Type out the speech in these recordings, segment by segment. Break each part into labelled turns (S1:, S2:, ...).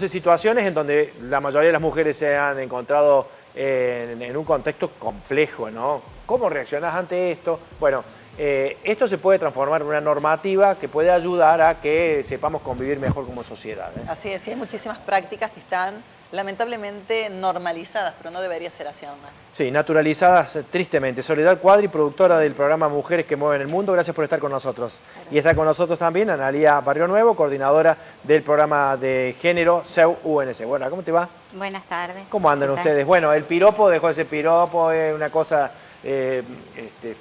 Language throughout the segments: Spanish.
S1: Entonces, situaciones en donde la mayoría de las mujeres se han encontrado en un contexto complejo, ¿no? ¿Cómo reaccionás ante esto? Bueno, esto se puede transformar en una normativa que puede ayudar a que sepamos convivir mejor como sociedad, ¿eh?
S2: Así es, y hay muchísimas prácticas que están lamentablemente normalizadas, pero no debería ser así aún.
S1: Sí, naturalizadas tristemente. Soledad Cuadri, productora del programa Mujeres que Mueven el Mundo, gracias por estar con nosotros. Gracias. Y está con nosotros también Analía Barrio Nuevo, coordinadora del programa de género SEU UNC. Bueno, ¿cómo te va?
S3: Buenas tardes.
S1: ¿Cómo andan ustedes? Bueno, el piropo dejó de ser piropo, es una cosa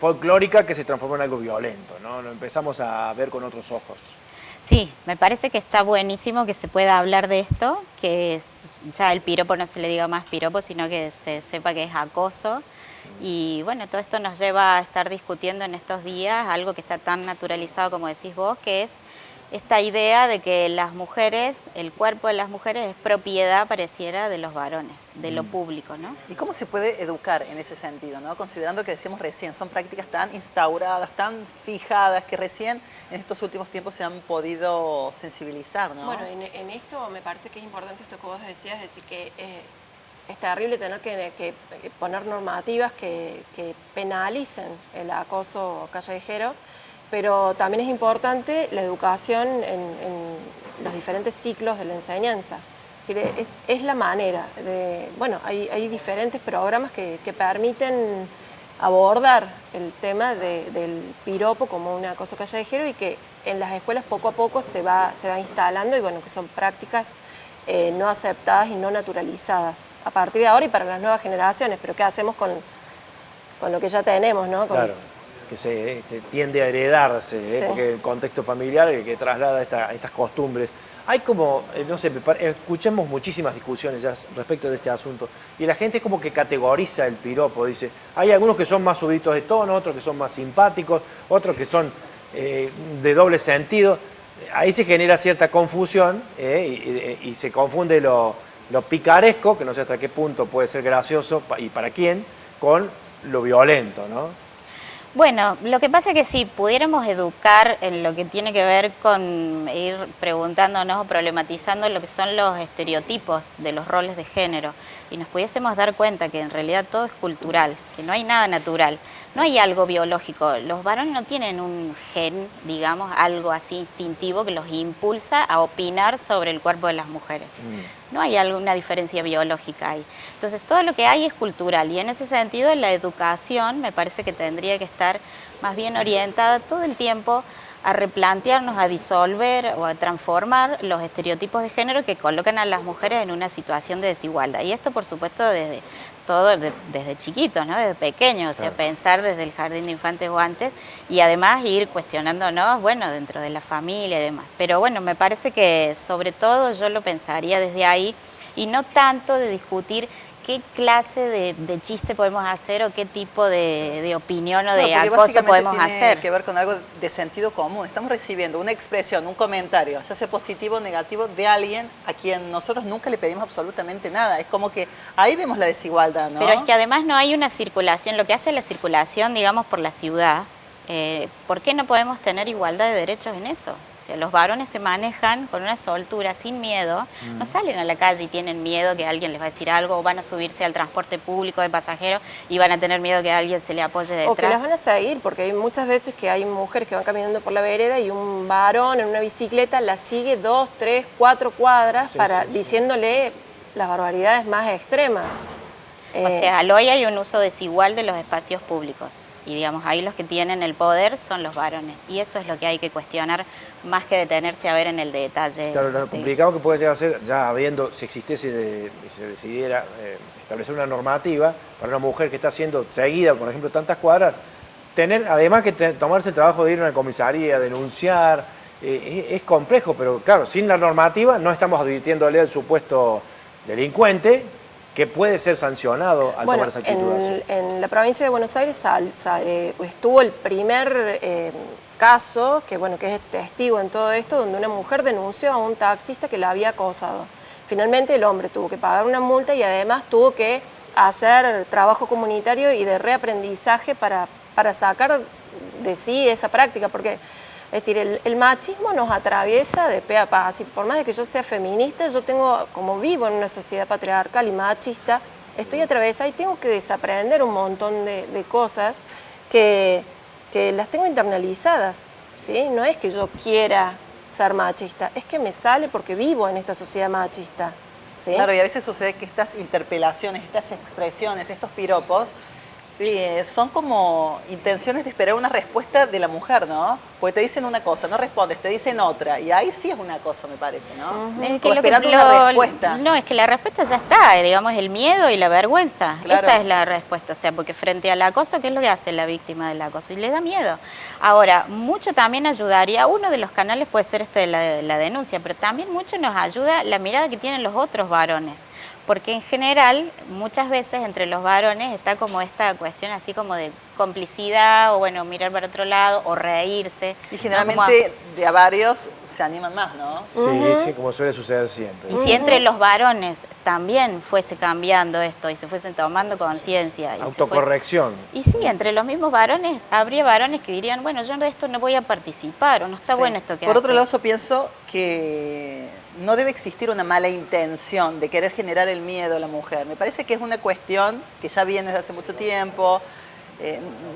S1: folclórica que se transformó en algo violento, ¿no? Lo empezamos a ver con otros ojos.
S3: Sí, me parece que está buenísimo que se pueda hablar de esto, que ya el piropo no se le diga más piropo, sino que se sepa que es acoso. Y bueno, todo esto nos lleva a estar discutiendo en estos días algo que está tan naturalizado como decís vos, que es esta idea de que las mujeres, el cuerpo de las mujeres es propiedad, pareciera, de los varones, de lo público, ¿no?
S2: ¿Y cómo se puede educar en ese sentido, ¿no? Considerando que decíamos recién, son prácticas tan instauradas, tan fijadas, que recién en estos últimos tiempos se han podido sensibilizar, ¿no?
S4: Bueno, en esto me parece que es importante esto que vos decías, es decir, que es terrible tener que poner normativas que penalicen el acoso callejero, pero también es importante la educación en los diferentes ciclos de la enseñanza. Es decir, es la manera de... Bueno, hay diferentes programas que permiten abordar el tema del piropo como un acoso callejero y que en las escuelas poco a poco se va instalando y bueno, que son prácticas no aceptadas y no naturalizadas a partir de ahora y para las nuevas generaciones. Pero ¿qué hacemos con lo que ya tenemos, ¿no?
S1: Claro, que se tiende a heredarse,
S4: Sí.
S1: porque el contexto familiar es el que traslada estas costumbres. Hay como, no sé, escuchamos muchísimas discusiones ya respecto de este asunto y la gente es como que categoriza el piropo, dice, hay algunos que son más subidos de tono, otros que son más simpáticos, otros que son de doble sentido. Ahí se genera cierta confusión y se confunde lo picaresco, que no sé hasta qué punto puede ser gracioso y para quién, con lo violento, ¿no?
S3: Bueno, lo que pasa es que si pudiéramos educar en lo que tiene que ver con ir preguntándonos o problematizando lo que son los estereotipos de los roles de género y nos pudiésemos dar cuenta que en realidad todo es cultural, que no hay nada natural, no hay algo biológico. Los varones no tienen un gen, digamos, algo así instintivo que los impulsa a opinar sobre el cuerpo de las mujeres. No hay alguna diferencia biológica ahí. Entonces, todo lo que hay es cultural y en ese sentido la educación me parece que tendría que estar más bien orientada todo el tiempo a replantearnos, a disolver o a transformar los estereotipos de género que colocan a las mujeres en una situación de desigualdad. Y esto, por supuesto, desde chiquitos, ¿no? Desde pequeños, o sea, pensar desde el jardín de infantes o antes y además ir cuestionándonos, bueno, dentro de la familia y demás. Pero bueno, me parece que sobre todo yo lo pensaría desde ahí y no tanto de discutir qué clase de chiste podemos hacer o qué tipo de opinión o de acoso podemos hacer.
S2: Tiene que ver con algo de sentido común. Estamos recibiendo una expresión, un comentario, ya sea positivo o negativo, de alguien a quien nosotros nunca le pedimos absolutamente nada. Es como que ahí vemos la desigualdad, ¿no?
S3: Pero es que además no hay una circulación, lo que hace la circulación, digamos, por la ciudad, ¿por qué no podemos tener igualdad de derechos en eso? O sea, los varones se manejan con una soltura, sin miedo, no salen a la calle y tienen miedo que alguien les va a decir algo, o van a subirse al transporte público de pasajeros y van a tener miedo que alguien se le apoye detrás.
S4: O que las van a seguir, porque hay muchas veces que hay mujeres que van caminando por la vereda y un varón en una bicicleta la sigue 2, 3, 4 cuadras diciéndole las barbaridades más extremas.
S3: O sea, hoy hay un uso desigual de los espacios públicos. Y digamos, ahí los que tienen el poder son los varones. Y eso es lo que hay que cuestionar más que detenerse a ver en el detalle.
S1: Claro, lo complicado que puede llegar a ser, ya habiendo, si existiese y se decidiera establecer una normativa para una mujer que está siendo seguida, por ejemplo, tantas cuadras, tener, además que tomarse el trabajo de ir a una comisaría, denunciar, es complejo, pero claro, sin la normativa no estamos advirtiéndole al supuesto delincuente que puede ser sancionado al tomar esa actitud así.
S4: En la provincia de Buenos Aires estuvo el primer caso, que es testigo en todo esto, donde una mujer denunció a un taxista que la había acosado. Finalmente el hombre tuvo que pagar una multa y además tuvo que hacer trabajo comunitario y de reaprendizaje para sacar de sí esa práctica, porque Es decir, el machismo nos atraviesa de pe a pa. Así, por más de que yo sea feminista, yo tengo, como vivo en una sociedad patriarcal y machista, estoy atravesada y tengo que desaprender un montón de cosas que las tengo internalizadas, ¿sí? No es que yo quiera ser machista, es que me sale porque vivo en esta sociedad machista, ¿sí?
S2: Claro, y a veces sucede que estas interpelaciones, estas expresiones, estos piropos, son como intenciones de esperar una respuesta de la mujer, ¿no? Porque te dicen una cosa, no respondes, te dicen otra, y ahí sí es una cosa, me parece, ¿no?
S3: Es que
S2: Como
S3: lo que-
S2: esperando una respuesta.
S3: No, es que la respuesta ya está, digamos, el miedo y la vergüenza.
S2: Claro.
S3: Esa es la respuesta, o sea, porque frente al acoso, ¿qué es lo que hace la víctima del acoso? Y le da miedo. Ahora, mucho también ayudaría, uno de los canales puede ser la denuncia, pero también mucho nos ayuda la mirada que tienen los otros varones. Porque en general, muchas veces entre los varones está como esta cuestión así como de complicidad, o bueno, mirar para otro lado, o reírse.
S2: Y
S3: ¿no?
S2: generalmente de a varios se animan más, ¿no?
S1: Sí, sí, como suele suceder siempre.
S3: Y si entre los varones también fuese cambiando esto y se fuesen tomando conciencia.
S1: Autocorrección.
S3: Y sí, entre los mismos varones, habría varones que dirían, bueno, yo de esto no voy a participar, o no está
S2: Sí.
S3: bueno esto que
S2: Por otro
S3: hace.
S2: lado, yo pienso que no debe existir una mala intención de querer generar el miedo a la mujer. Me parece que es una cuestión que ya viene desde hace mucho tiempo.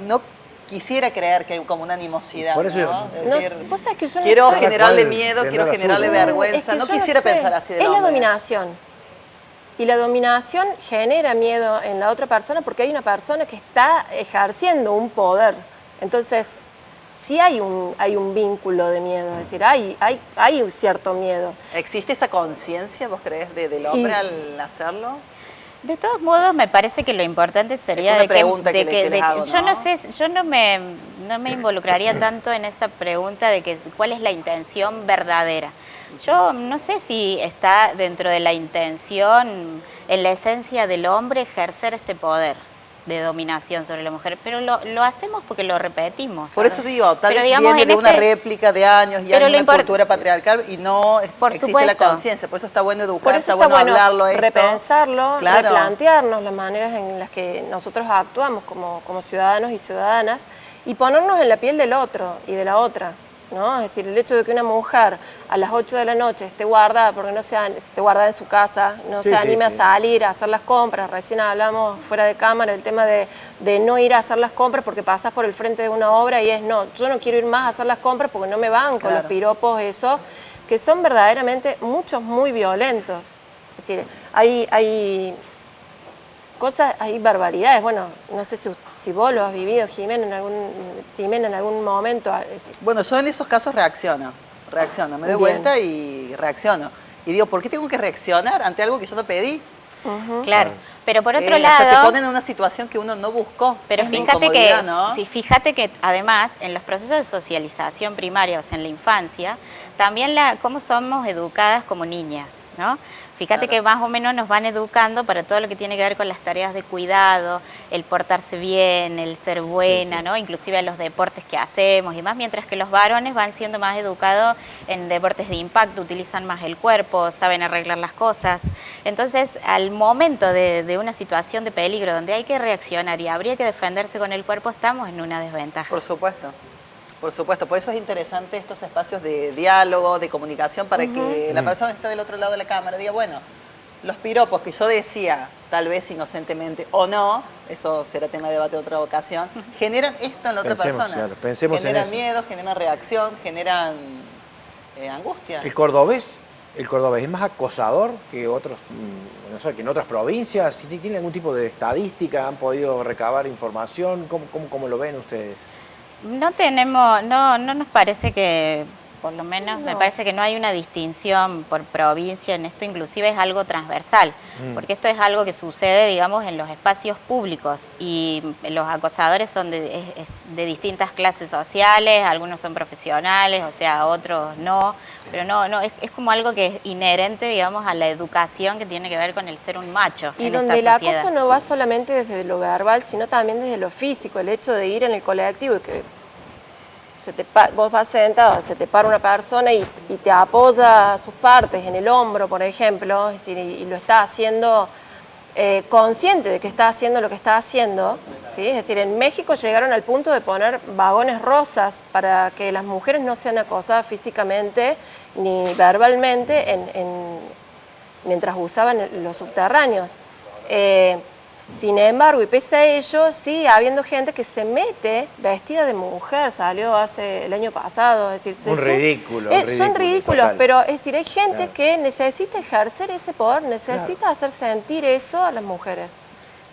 S2: No quisiera creer que hay como una animosidad,
S1: Por eso
S2: ¿no?
S1: yo-
S2: Es
S4: No,
S2: decir,
S4: vos sabés que yo no
S2: quiero
S4: estoy-
S2: generarle
S1: Cada cual
S2: miedo,
S1: tendrá
S2: quiero
S1: la
S2: generarle
S1: suya.
S2: vergüenza.
S4: Es que
S2: No
S4: yo
S2: quisiera
S4: sé.
S2: pensar así del
S4: Es la
S2: hombre.
S4: dominación. Y la dominación genera miedo en la otra persona porque hay una persona que está ejerciendo un poder. Entonces, sí hay un vínculo de miedo, es decir, hay un cierto miedo.
S2: ¿Existe esa conciencia, vos crees, del hombre
S4: Y-
S2: al hacerlo?
S3: De todos modos, me parece que lo importante sería
S2: Es una
S3: de que,
S2: pregunta que
S3: de
S2: le-
S3: que-
S2: que les
S3: de que-
S2: hago,
S3: yo
S2: ¿no?
S3: no sé, yo no me involucraría tanto en esa pregunta de que cuál es la intención verdadera. Yo no sé si está dentro de la intención, en la esencia del hombre, ejercer este poder de dominación sobre la mujer, pero lo hacemos porque lo repetimos.
S2: Por eso digo, tal
S3: Pero
S2: vez
S3: digamos,
S2: viene
S3: en
S2: de una
S3: este-
S2: réplica de años y
S3: Pero
S2: años
S3: lo
S2: de una
S3: import-
S2: cultura patriarcal y no
S3: Por
S2: existe
S3: supuesto.
S2: la conciencia. Por eso está bueno educar,
S4: Por eso
S2: está
S4: está
S2: bueno
S4: bueno
S2: hablarlo esto.
S4: repensarlo,
S2: Claro.
S4: replantearnos las maneras en las que nosotros actuamos como ciudadanos y ciudadanas y ponernos en la piel del otro y de la otra, ¿no? Es decir, el hecho de que una mujer a las 8 de la noche esté guardada porque esté guardada en su casa, no
S1: Sí,
S4: se
S1: sí,
S4: anime
S1: sí.
S4: a salir a hacer las compras. Recién hablamos fuera de cámara el tema de no ir a hacer las compras porque pasas por el frente de una obra y no, yo no quiero ir más a hacer las compras porque no me banco,
S2: Claro.
S4: los piropos, eso, que son verdaderamente muchos muy violentos. Es decir, hay cosas, hay barbaridades. Bueno, no sé si vos lo has vivido, Jimena, en algún momento. Es decir,
S2: Bueno, yo en esos casos reacciono, me doy
S4: Bien.
S2: vuelta y reacciono. Y digo, ¿por qué tengo que reaccionar ante algo que yo no pedí?
S3: Claro, pero por otro
S2: O sea, te
S3: lado...
S2: ponen en una situación que uno no buscó.
S3: Pero
S2: en
S3: fíjate
S2: incomodidad, ¿no?
S3: fíjate que además en los procesos de socialización primaria, o sea, en la infancia, también cómo somos educadas como niñas, ¿no? Fíjate
S2: Claro.
S3: que más o menos nos van educando para todo lo que tiene que ver con las tareas de cuidado, el portarse bien, el ser buena,
S1: Sí, sí.
S3: ¿no? Inclusive a los deportes que hacemos y demás, mientras que los varones van siendo más educados en deportes de impacto, utilizan más el cuerpo, saben arreglar las cosas. Entonces, al momento de una situación de peligro donde hay que reaccionar y habría que defenderse con el cuerpo, estamos en una desventaja.
S2: Por supuesto. Por supuesto, por eso es interesante estos espacios de diálogo, de comunicación, para que la persona que está del otro lado de la cámara diga, bueno, los piropos que yo decía, tal vez inocentemente o no, eso será tema de debate en otra ocasión, generan esto en la otra
S1: Pensemos,
S2: persona.
S1: claro, pensemos en
S2: generan
S1: eso.
S2: miedo, generan reacción, generan angustia.
S1: El cordobés es más acosador que otros, no sé, que en otras provincias. ¿Tiene algún tipo de estadística? ¿Han podido recabar información? ¿Cómo lo ven ustedes?
S3: No tenemos, no nos parece que, por lo menos, me
S4: No.
S3: parece que no hay una distinción por provincia en esto, inclusive es algo transversal, porque esto es algo que sucede, digamos, en los espacios públicos y los acosadores son de distintas clases sociales, algunos son profesionales, o sea, otros no, pero no es como algo que es inherente, digamos, a la educación que tiene que ver con el ser un macho
S4: y
S3: en
S4: donde el
S3: esta sociedad.
S4: acoso no va solamente desde lo verbal, sino también desde lo físico, el hecho de ir en el colectivo y que vos vas sentado, se te para una persona y te apoya sus partes en el hombro, por ejemplo, es decir, y lo está haciendo consciente de que está haciendo lo que está haciendo, ¿sí? Es decir, en México llegaron al punto de poner vagones rosas para que las mujeres no sean acosadas físicamente ni verbalmente mientras usaban los subterráneos. Sin embargo, y pese a ello, sigue habiendo gente que se mete vestida de mujer, salió el año pasado, es decir,
S1: Un ridículo,
S4: son ridículos,
S1: total.
S4: pero es decir, hay gente
S1: Claro.
S4: que necesita ejercer ese poder, necesita hacer sentir eso a las mujeres.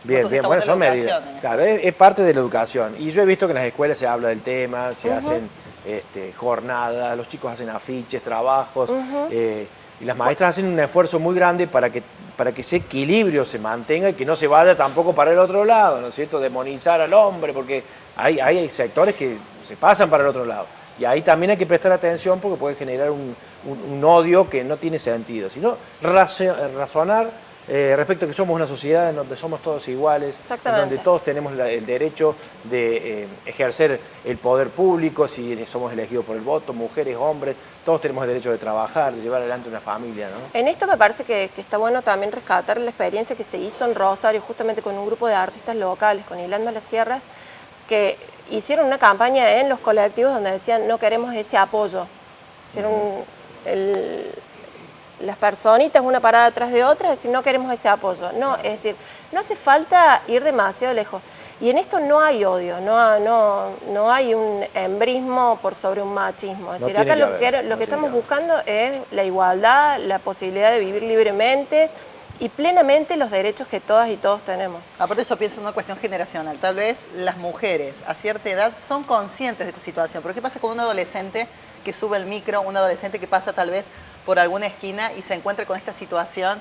S1: Bien,
S2: Entonces,
S1: bien,
S2: está
S1: bueno,
S2: buena
S1: son
S2: la
S1: medidas.
S2: educación, ¿eh?
S1: Claro, es parte de la educación. Y yo he visto que en las escuelas se habla del tema, se hacen jornadas, los chicos hacen afiches, trabajos, y las maestras hacen un esfuerzo muy grande para que ese equilibrio se mantenga y que no se vaya tampoco para el otro lado, ¿no es cierto? Demonizar al hombre, porque hay sectores que se pasan para el otro lado. Y ahí también hay que prestar atención porque puede generar un odio que no tiene sentido, sino razonar respecto a que somos una sociedad en donde somos todos iguales, en
S4: Exactamente.
S1: donde todos tenemos el derecho de ejercer el poder público, si somos elegidos por el voto, mujeres, hombres, todos tenemos el derecho de trabajar, de llevar adelante una familia, ¿no?
S4: En esto me parece que está bueno también rescatar la experiencia que se hizo en Rosario, justamente con un grupo de artistas locales, con Hilando las Sierras, que hicieron una campaña en los colectivos donde decían no queremos ese apoyo. Hicieron las personitas una parada atrás de otra, es decir, no queremos ese apoyo. No, es decir, no hace falta ir demasiado lejos. Y en esto no hay odio, no hay un embrismo por sobre un machismo. Es
S1: No
S4: decir,
S1: tiene
S4: acá
S1: que haber,
S4: lo
S1: no
S4: que
S1: tiene
S4: estamos
S1: que haber.
S4: buscando es la igualdad, la posibilidad de vivir libremente y plenamente los derechos que todas y todos tenemos.
S2: Aparte yo pienso en una cuestión generacional. Tal vez las mujeres a cierta edad son conscientes de esta situación. Pero ¿qué pasa con un adolescente que sube el micro, un adolescente que pasa tal vez por alguna esquina y se encuentra con esta situación?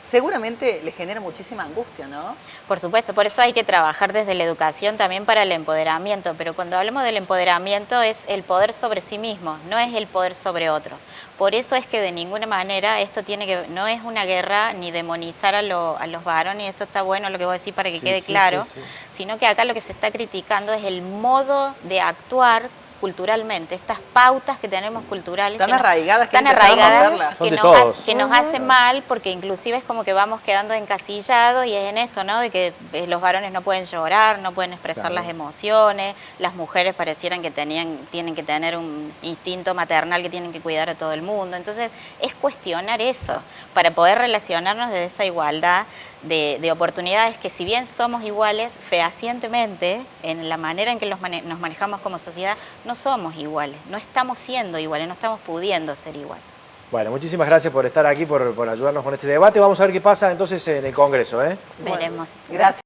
S2: Seguramente le genera muchísima angustia, ¿no?
S3: Por supuesto, por eso hay que trabajar desde la educación también para el empoderamiento, pero cuando hablamos del empoderamiento es el poder sobre sí mismo, no es el poder sobre otro. Por eso es que de ninguna manera esto no es una guerra ni demonizar a los varones, y esto está bueno lo que vos decís para que quede claro, sino que acá lo que se está criticando es el modo de actuar culturalmente, estas pautas que tenemos culturales
S2: Tan arraigadas que
S3: tan
S2: hay que empezar a
S3: arraigadas
S2: romperlas.
S1: Son de
S3: que
S1: todos.
S3: que nos hace mal, porque inclusive es como que vamos quedando encasillados, y es en esto, ¿no? De que los varones no pueden llorar, no pueden expresar las emociones, las mujeres parecieran que tienen que tener un instinto maternal, que tienen que cuidar a todo el mundo. Entonces es cuestionar eso, para poder relacionarnos desde esa igualdad de oportunidades, que si bien somos iguales fehacientemente en la manera en que nos manejamos como sociedad, no somos iguales, no estamos siendo iguales, no estamos pudiendo ser iguales.
S1: Bueno, muchísimas gracias por estar aquí, por ayudarnos con este debate. Vamos a ver qué pasa entonces en el Congreso, ¿eh?
S3: Veremos.
S2: Gracias.